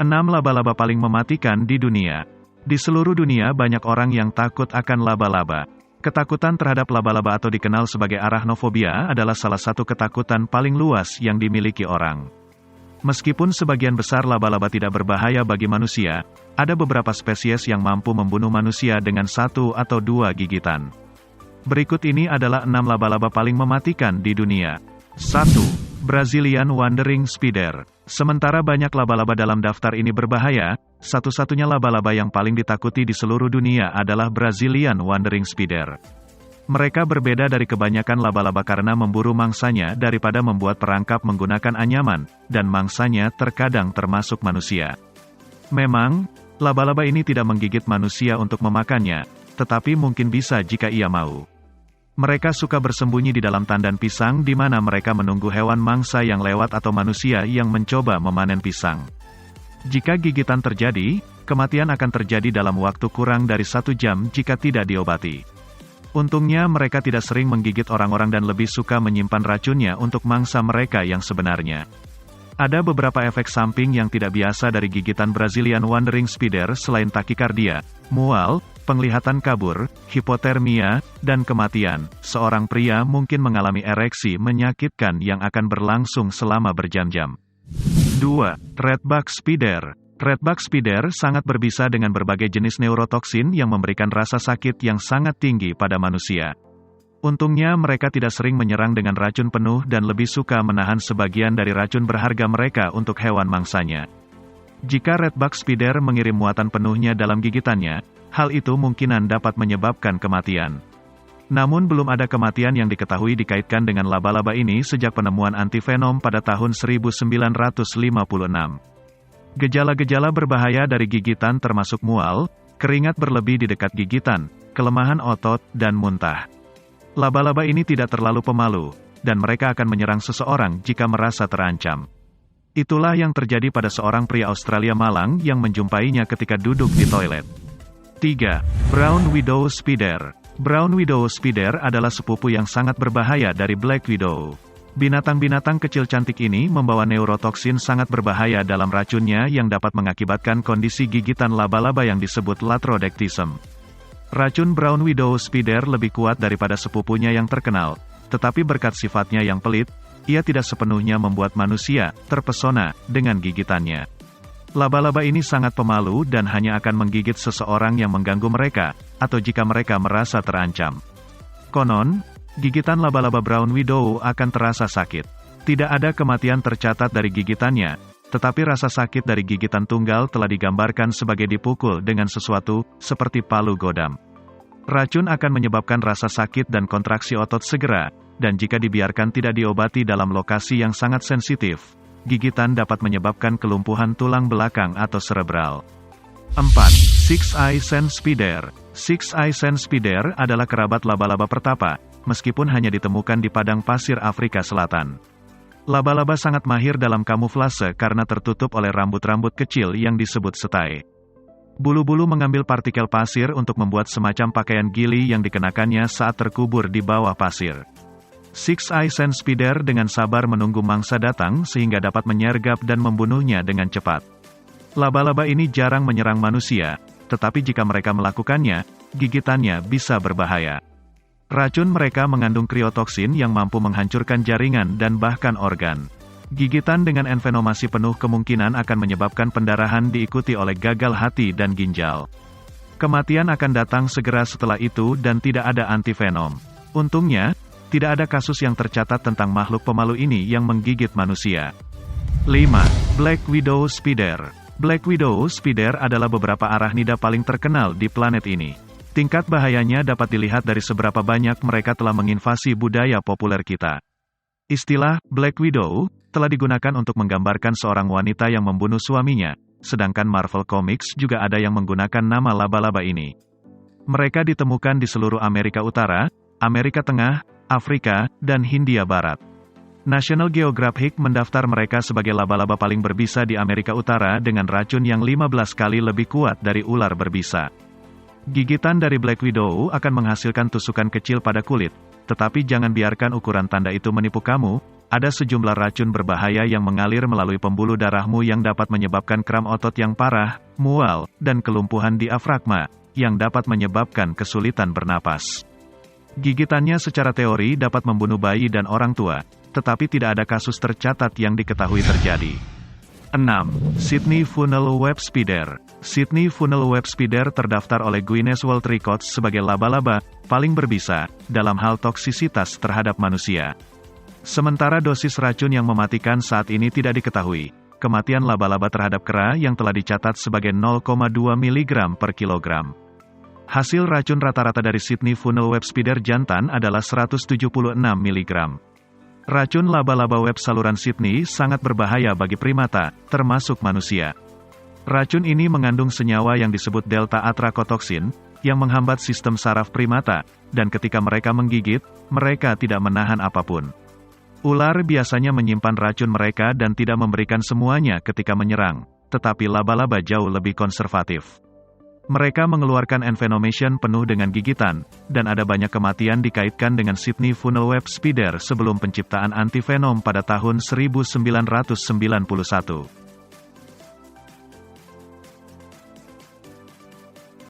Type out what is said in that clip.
6 laba-laba paling mematikan di dunia. Di seluruh dunia banyak orang yang takut akan laba-laba. Ketakutan terhadap laba-laba atau dikenal sebagai arachnofobia adalah salah satu ketakutan paling luas yang dimiliki orang. Meskipun sebagian besar laba-laba tidak berbahaya bagi manusia, ada beberapa spesies yang mampu membunuh manusia dengan 1 atau 2 gigitan. Berikut ini adalah 6 laba-laba paling mematikan di dunia. 1. Brazilian Wandering Spider. Sementara banyak laba-laba dalam daftar ini berbahaya, satu-satunya laba-laba yang paling ditakuti di seluruh dunia adalah Brazilian Wandering Spider. Mereka berbeda dari kebanyakan laba-laba karena memburu mangsanya daripada membuat perangkap menggunakan anyaman, dan mangsanya terkadang termasuk manusia. Memang, laba-laba ini tidak menggigit manusia untuk memakannya, tetapi mungkin bisa jika ia mau. Mereka suka bersembunyi di dalam tandan pisang di mana mereka menunggu hewan mangsa yang lewat atau manusia yang mencoba memanen pisang. Jika gigitan terjadi, kematian akan terjadi dalam waktu kurang dari 1 jam jika tidak diobati. Untungnya mereka tidak sering menggigit orang-orang dan lebih suka menyimpan racunnya untuk mangsa mereka yang sebenarnya. Ada beberapa efek samping yang tidak biasa dari gigitan Brazilian Wandering Spider selain takikardia, mual, penglihatan kabur, hipotermia, dan kematian. Seorang pria mungkin mengalami ereksi menyakitkan yang akan berlangsung selama berjam-jam. 2. Redbug Spider. Redbug spider sangat berbisa dengan berbagai jenis neurotoksin yang memberikan rasa sakit yang sangat tinggi pada manusia. Untungnya mereka tidak sering menyerang dengan racun penuh dan lebih suka menahan sebagian dari racun berharga mereka untuk hewan mangsanya. Jika redbug spider mengirim muatan penuhnya dalam gigitannya, hal itu mungkinan dapat menyebabkan kematian. Namun belum ada kematian yang diketahui dikaitkan dengan laba-laba ini sejak penemuan antivenom pada tahun 1956. Gejala-gejala berbahaya dari gigitan termasuk mual, keringat berlebih di dekat gigitan, kelemahan otot, dan muntah. Laba-laba ini tidak terlalu pemalu, dan mereka akan menyerang seseorang jika merasa terancam. Itulah yang terjadi pada seorang pria Australia malang yang menjumpainya ketika duduk di toilet. 3. Brown Widow Spider. Brown Widow Spider adalah sepupu yang sangat berbahaya dari Black Widow. Binatang-binatang kecil cantik ini membawa neurotoksin sangat berbahaya dalam racunnya yang dapat mengakibatkan kondisi gigitan laba-laba yang disebut latrodectism. Racun Brown Widow Spider lebih kuat daripada sepupunya yang terkenal, tetapi berkat sifatnya yang pelit, ia tidak sepenuhnya membuat manusia terpesona dengan gigitannya. Laba-laba ini sangat pemalu dan hanya akan menggigit seseorang yang mengganggu mereka, atau jika mereka merasa terancam. Konon, gigitan laba-laba Brown Widow akan terasa sakit. Tidak ada kematian tercatat dari gigitannya, tetapi rasa sakit dari gigitan tunggal telah digambarkan sebagai dipukul dengan sesuatu, seperti palu godam. Racun akan menyebabkan rasa sakit dan kontraksi otot segera, dan jika dibiarkan tidak diobati dalam lokasi yang sangat sensitif, gigitan dapat menyebabkan kelumpuhan tulang belakang atau serebral. 4. Six-Eye Sand Spider. Six-Eye Sand Spider adalah kerabat laba-laba pertapa, meskipun hanya ditemukan di padang pasir Afrika Selatan. Laba-laba sangat mahir dalam kamuflase karena tertutup oleh rambut-rambut kecil yang disebut setai. Bulu-bulu mengambil partikel pasir untuk membuat semacam pakaian gili yang dikenakannya saat terkubur di bawah pasir. Six-Eye Sand Spider dengan sabar menunggu mangsa datang sehingga dapat menyergap dan membunuhnya dengan cepat. Laba-laba ini jarang menyerang manusia, tetapi jika mereka melakukannya, gigitannya bisa berbahaya. Racun mereka mengandung kriotoksin yang mampu menghancurkan jaringan dan bahkan organ. Gigitan dengan envenomasi penuh kemungkinan akan menyebabkan pendarahan diikuti oleh gagal hati dan ginjal. Kematian akan datang segera setelah itu dan tidak ada antivenom. Untungnya, tidak ada kasus yang tercatat tentang makhluk pemalu ini yang menggigit manusia. 5. Black Widow Spider. Black Widow Spider adalah beberapa arachnida paling terkenal di planet ini. Tingkat bahayanya dapat dilihat dari seberapa banyak mereka telah menginvasi budaya populer kita. Istilah Black Widow telah digunakan untuk menggambarkan seorang wanita yang membunuh suaminya, sedangkan Marvel Comics juga ada yang menggunakan nama laba-laba ini. Mereka ditemukan di seluruh Amerika Utara, Amerika Tengah, Afrika, dan Hindia Barat. National Geographic mendaftar mereka sebagai laba-laba paling berbisa di Amerika Utara dengan racun yang 15 kali lebih kuat dari ular berbisa. Gigitan dari Black Widow akan menghasilkan tusukan kecil pada kulit, tetapi jangan biarkan ukuran tanda itu menipu kamu, ada sejumlah racun berbahaya yang mengalir melalui pembuluh darahmu yang dapat menyebabkan kram otot yang parah, mual, dan kelumpuhan diafragma, yang dapat menyebabkan kesulitan bernapas. Gigitannya secara teori dapat membunuh bayi dan orang tua, tetapi tidak ada kasus tercatat yang diketahui terjadi. 6. Sydney Funnel Web Spider. Sydney Funnel Web Spider terdaftar oleh Guinness World Records sebagai laba-laba paling berbisa dalam hal toksisitas terhadap manusia. Sementara dosis racun yang mematikan saat ini tidak diketahui. Kematian laba-laba terhadap kera yang telah dicatat sebagai 0,2 mg per kilogram. Hasil racun rata-rata dari Sydney Funnel Web Spider jantan adalah 176 mg. Racun laba-laba web saluran Sydney sangat berbahaya bagi primata, termasuk manusia. Racun ini mengandung senyawa yang disebut delta atrakotoksin, yang menghambat sistem saraf primata, dan ketika mereka menggigit, mereka tidak menahan apapun. Ular biasanya menyimpan racun mereka dan tidak memberikan semuanya ketika menyerang, tetapi laba-laba jauh lebih konservatif. Mereka mengeluarkan envenomation penuh dengan gigitan, dan ada banyak kematian dikaitkan dengan Sydney Funnel Web Spider sebelum penciptaan antivenom pada tahun 1991.